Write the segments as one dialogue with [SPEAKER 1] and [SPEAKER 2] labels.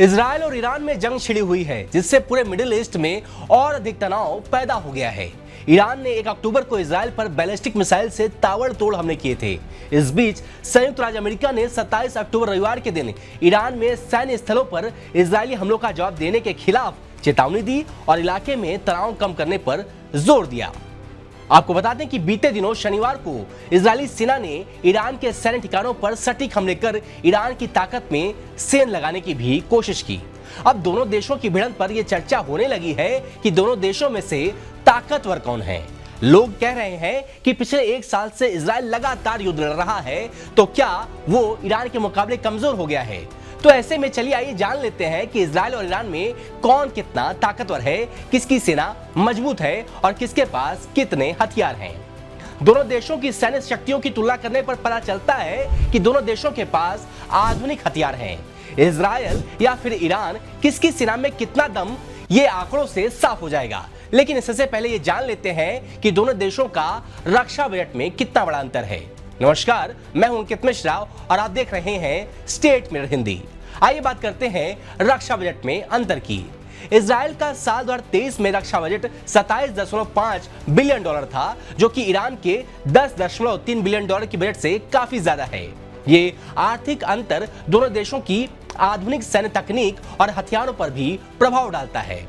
[SPEAKER 1] Israel और Iran में जंग छिड़ी हुई है, जिससे पूरे मिडिल ईस्ट में और अधिक तनाव पैदा हो गया है। ईरान ने 1 अक्टूबर को इजराइल पर बैलिस्टिक मिसाइल से ताबड़तोड़ हमले किए थे। इस बीच संयुक्त राज्य अमेरिका ने 27 अक्टूबर रविवार के दिन ईरान में सैन्य स्थलों पर इजरायली हमलों का जवाब देने के खिलाफ चेतावनी दी और इलाके में तनाव कम करने पर जोर दिया। आपको बता दें कि बीते दिनों शनिवार को इजरायली सेना ने ईरान के सैन्य ठिकानों पर सटीक हमले कर ईरान की ताकत में सेंध लगाने की भी कोशिश की। अब दोनों देशों की भिड़ंत पर यह चर्चा होने लगी है कि दोनों देशों में से ताकतवर कौन है। लोग कह रहे हैं कि पिछले 1 साल से इजराइल लगातार युद्ध लड़ रहा है, तो क्या वो ईरान के मुकाबले कमजोर हो गया है? तो ऐसे में चलिए आइए जान लेते हैं कि इजराइल और ईरान में कौन कितना ताकतवर है, किसकी सेना मजबूत है और किसके पास कितने हथियार हैं। दोनों देशों की सैन्य शक्तियों की तुलना करने पर पता चलता है कि दोनों देशों के पास आधुनिक हथियार हैं। इजराइल या फिर ईरान, किसकी सेना में कितना दम, ये आंकड़ों से साफ हो जाएगा। लेकिन इससे पहले ये जान लेते हैं कि दोनों देशों का रक्षा बजट में कितना बड़ा अंतर है। नमस्कार, मैं हूं अंकित मिश्रा और आप देख रहे हैं स्टेट मिरर हिंदी। आइए बात करते हैं रक्षा बजट में अंतर की। इजराइल का साल 2023 में रक्षा बजट 27.5 बिलियन डॉलर था, जो कि ईरान के 10.3 बिलियन डॉलर की बजट से काफी ज्यादा है। ये आर्थिक अंतर दोनों देशों की आधुनिक सैन्य तकनीक और हथियारों पर भी प्रभाव डालता है।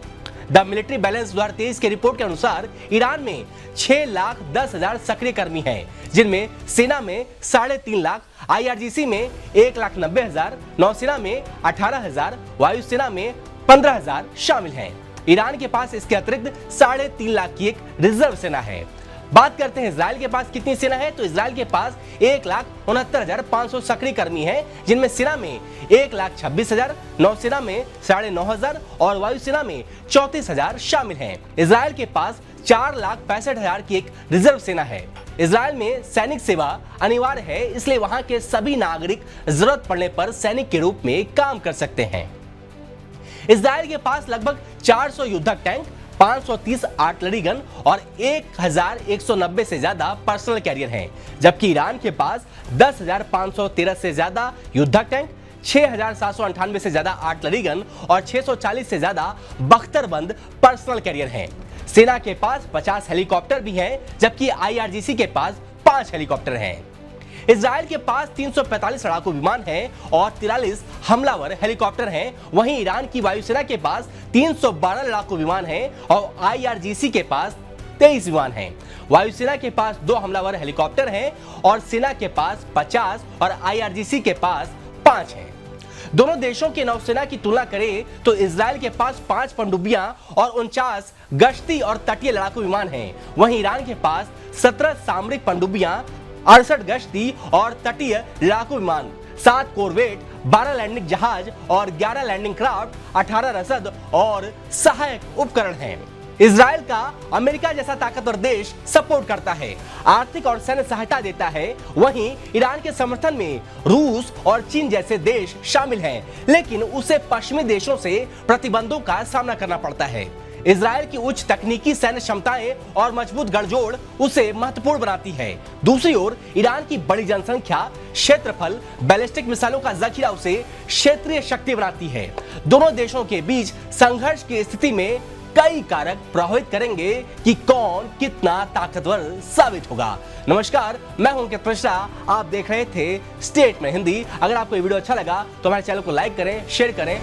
[SPEAKER 1] द मिलिट्री बैलेंस 2023 की रिपोर्ट के अनुसार ईरान में 6,10,000 सक्रिय कर्मी हैं, जिनमें सेना में 3.5 लाख, IRGC में 1,90,000, नौसेना में 18,000, वायुसेना में 15,000 शामिल हैं। ईरान के पास इसके अतिरिक्त 3.5 लाख की एक रिजर्व सेना है। बात करते हैं इजराइल के पास कितनी सेना है, तो इजराइल के पास 1,69,500 सक्रिय कर्मी हैं, जिनमें सेना में 1,26,000, नौसेना में 9,500 और वायुसेना में 34,000 शामिल हैं। इजराइल के पास 4,65,000 की एक रिजर्व सेना है। इजराइल में सैनिक सेवा अनिवार्य है, इसलिए वहां के सभी नागरिक जरूरत पड़ने पर सैनिक के रूप में काम कर सकते हैं। इजराइल के पास लगभग 400 युद्धक टैंक, 530 आर्टिलरी गन और 1,190 से ज्यादा पर्सनल कैरियर हैं, जबकि ईरान के पास 10,513 से ज्यादा युद्धक टैंक, 6,798 से ज्यादा आर्टिलरी गन और 640 से ज्यादा बख्तरबंद पर्सनल कैरियर हैं। सेना के पास 50 हेलीकॉप्टर भी हैं, जबकि IRGC के पास 5 हेलीकॉप्टर हैं। इजराइल के पास 345 लड़ाकू विमान हैं और 43 हमलावर हेलीकॉप्टर हैं। वहीं ईरान की वायुसेना के पास 312 लड़ाकू विमान हैं और IRGC के पास 23 विमान हैं। वायुसेना के पास 2 हमलावर हेलीकॉप्टर हैं और सेना के पास 50 और IRGC के पास 5 हैं। दोनों देशों के नौसेना की तुलना करें तो इजराइल के पास 5 पनडुब्बियां और 49 गश्ती और तटीय लड़ाकू विमान हैं। वहीं ईरान के पास 17 सामरिक पनडुब्बियां, 68 गश्ती और तटीय लड़ाकू विमान, 7 कोरवेट, 12 लैंडिंग जहाज और 11 लैंडिंग क्राफ्ट, 18 रसद और सहायक उपकरण हैं। इजराइल का अमेरिका जैसा ताकतवर देश सपोर्ट करता है, आर्थिक और सैन्य सहायता देता है। वहीं ईरान के समर्थन में रूस और चीन जैसे देश शामिल हैं, लेकिन उसे पश्चिमी देशों से प्रतिबंधों का सामना करना पड़ता है। इजराइल की उच्च तकनीकी सैन्य क्षमताएं और मजबूत गठजोड़ उसे महत्वपूर्ण बनाती है। दूसरी ओर ईरान की बड़ी जनसंख्या, क्षेत्रफल, बैलिस्टिक मिसाइलों का जखीरा उसे क्षेत्रीय शक्ति बनाती है। दोनों देशों के बीच संघर्ष की स्थिति में कई कारक प्रभावित करेंगे कि कौन कितना ताकतवर साबित होगा। नमस्कार, मैं हूं अंकित मिश्रा, आप देख रहे थे स्टेट में हिंदी। अगर आपको ये वीडियो अच्छा लगा तो हमारे चैनल को लाइक करें, शेयर करें